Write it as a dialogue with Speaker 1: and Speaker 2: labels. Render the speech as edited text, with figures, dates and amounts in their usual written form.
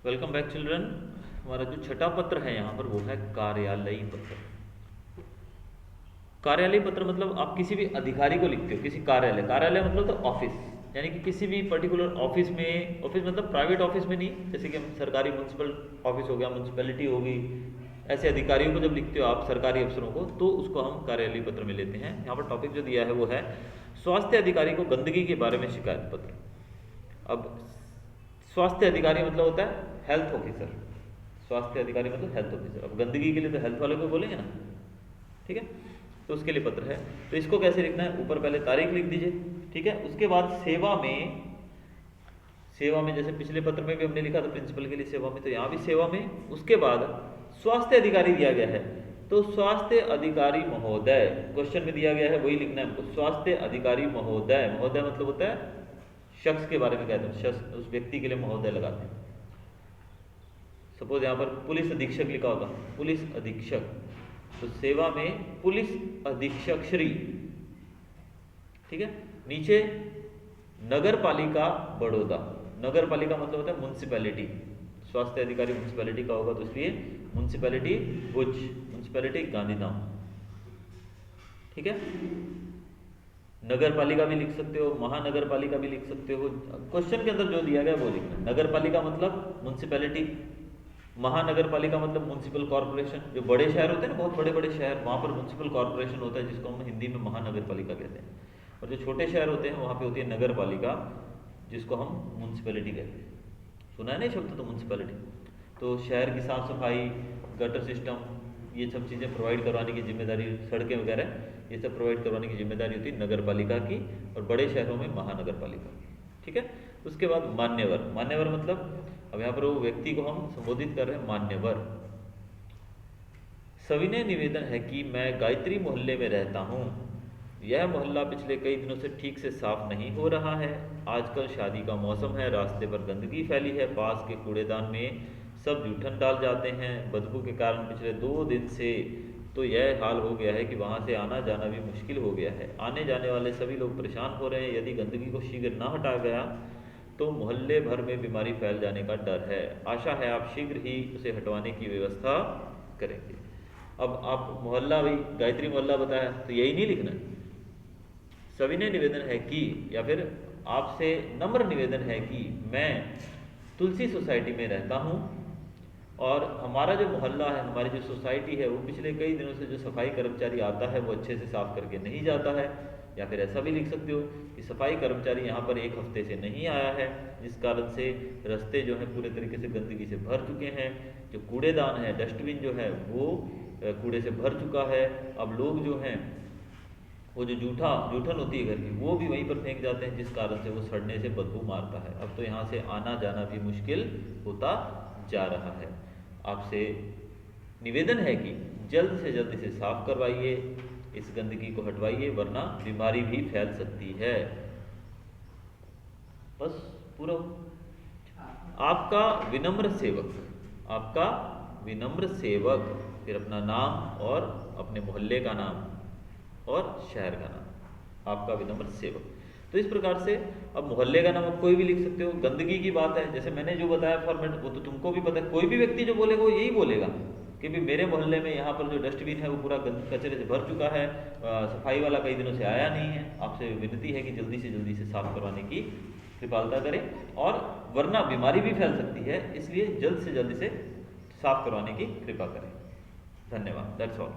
Speaker 1: Welcome back children. हमारा जो छठा पत्र है यहाँ पर वो है कार्यालयी पत्र। कार्यालयी पत्र मतलब आप किसी भी अधिकारी को लिखते हो, किसी कार्यालय, कार्यालय मतलब तो ऑफिस, यानी कि किसी भी पर्टिकुलर ऑफिस में, ऑफिस मतलब प्राइवेट ऑफिस में नहीं, जैसे कि हम सरकारी म्यूनसिपल ऑफिस हो गया, म्यूनसिपैलिटी होगी, ऐसे अधिकारियों को जब लिखते हो आप, सरकारी अफसरों को, तो उसको हम कार्यालयी पत्र में लेते हैं। यहाँ पर टॉपिक जो दिया है वो है स्वास्थ्य अधिकारी को गंदगी के बारे में शिकायत पत्र। अब स्वास्थ्य अधिकारी मतलब होता है हेल्थ ऑफिसर, स्वास्थ्य अधिकारी मतलब हेल्थ ऑफिसर। अब गंदगी के लिए तो हेल्थ वाले को बोलेंगे ना, ठीक है, तो उसके लिए पत्र है। तो इसको कैसे लिखना है, ऊपर पहले तारीख लिख दीजिए, ठीक है। उसके बाद सेवा में, सेवा में जैसे पिछले पत्र में भी हमने लिखा था प्रिंसिपल के लिए सेवा में, तो यहाँ भी सेवा में। उसके बाद स्वास्थ्य अधिकारी दिया गया है, तो स्वास्थ्य अधिकारी महोदय, क्वेश्चन में दिया गया है वही लिखना है हमको, स्वास्थ्य अधिकारी महोदय। महोदय मतलब होता है शख्स के बारे में कहते हैं, शख्स, उस व्यक्ति के लिए महोदय लगाते हैं। सपोज यहाँ पर पुलिस अधीक्षक लिखा होगा, पुलिस अधीक्षक, तो सेवा में पुलिस अधीक्षक श्री, ठीक है। नीचे नगर पालिका बड़ौदा, नगर पालिका मतलब होता है म्यूनसिपैलिटी, स्वास्थ्य अधिकारी म्यूनसिपैलिटी का होगा तो इसलिए म्यूनसिपैलिटी भुज, म्यूनसिपैलिटी गांधीधाम, ठीक है। नगर पालिका भी लिख सकते हो, महानगर पालिका भी लिख सकते हो, क्वेश्चन के अंदर जो दिया गया वो लिखना। नगर पालिका मतलब म्यूनसिपैलिटी, महानगर पालिका मतलब म्यूनसिपल कॉर्पोरेशन। जो बड़े शहर होते हैं ना, बहुत बड़े बड़े शहर, वहाँ पर म्यूनसिपल कॉर्पोरेशन होता है जिसको हम हिंदी में महानगर पालिका कहते हैं। और जो छोटे शहर होते हैं वहाँ पे होती है नगर पालिका, जिसको हम म्यूनसिपैलिटी कहते हैं। सुना है ना शब्द तो म्यूनसिपैलिटी। तो शहर की साफ सफाई, गटर सिस्टम, ये सब चीज़ें प्रोवाइड करवाने की जिम्मेदारी, सड़कें वगैरह ये सब प्रोवाइड करवाने की जिम्मेदारी होती है नगर पालिका की, और बड़े शहरों में महानगर पालिका, ठीक है। उसके बाद मान्यवर, मान्यवर मतलब अब यहाँ पर वो व्यक्ति को हम संबोधित कर रहे हैं मान्यवर। सविनय निवेदन है कि मैं गायत्री मोहल्ले में रहता हूँ, यह मोहल्ला पिछले कई दिनों से ठीक से साफ नहीं हो रहा है। आजकल शादी का मौसम है, रास्ते पर गंदगी फैली है, पास के कूड़ेदान में सब जूठन डाल जाते हैं। बदबू के कारण पिछले 2 दिन से तो यह हाल हो गया है कि वहाँ से आना जाना भी मुश्किल हो गया है। आने जाने वाले सभी लोग परेशान हो रहे हैं। यदि गंदगी को शीघ्र ना हटाया गया तो मोहल्ले भर में बीमारी फैल जाने का डर है। आशा है आप शीघ्र ही उसे हटवाने की व्यवस्था करेंगे। अब आप मोहल्ला, भाई गायत्री मोहल्ला बताया, तो यही नहीं लिखना है। सविनय निवेदन है कि, या फिर आपसे नम्र निवेदन है कि मैं तुलसी सोसाइटी में रहता हूँ और हमारा जो मोहल्ला है, हमारी जो सोसाइटी है, वो पिछले कई दिनों से जो सफाई कर्मचारी आता है वो अच्छे से साफ करके नहीं जाता है। या फिर ऐसा भी लिख सकते हो कि सफाई कर्मचारी यहाँ पर 1 हफ्ते से नहीं आया है, जिस कारण से रास्ते जो हैं पूरे तरीके से गंदगी से भर चुके हैं। जो कूड़ेदान है, डस्टबिन जो है वो कूड़े से भर चुका है। अब लोग जो हैं वो जो जूठन होती है घर की, वो भी वहीं पर फेंक जाते हैं, जिस कारण से वो सड़ने से बदबू मारता है। अब तो यहाँ से आना जाना भी मुश्किल होता जा रहा है। आपसे निवेदन है कि जल्द से जल्द इसे साफ करवाइए, इस गंदगी को हटवाइए, वरना बीमारी भी फैल सकती है। बस पूरा। आपका विनम्र सेवक, आपका विनम्र सेवक, फिर अपना नाम और अपने मोहल्ले का नाम और शहर का नाम, आपका विनम्र सेवक। तो इस प्रकार से अब मोहल्ले का नाम आप कोई भी लिख सकते हो। गंदगी की बात है, जैसे मैंने जो बताया फॉर्मेट, वो तो तुमको भी पता है। कोई भी व्यक्ति जो बोलेगा वो यही बोलेगा कि भी मेरे मोहल्ले में यहाँ पर जो डस्टबिन है वो पूरा कचरे से भर चुका है, सफाई वाला कई दिनों से आया नहीं है। आपसे विनती है कि जल्दी से साफ करवाने की कृपालता करें, और वरना बीमारी भी फैल सकती है, इसलिए जल्द से जल्द इसे साफ करवाने की कृपा करें। धन्यवाद। That's all.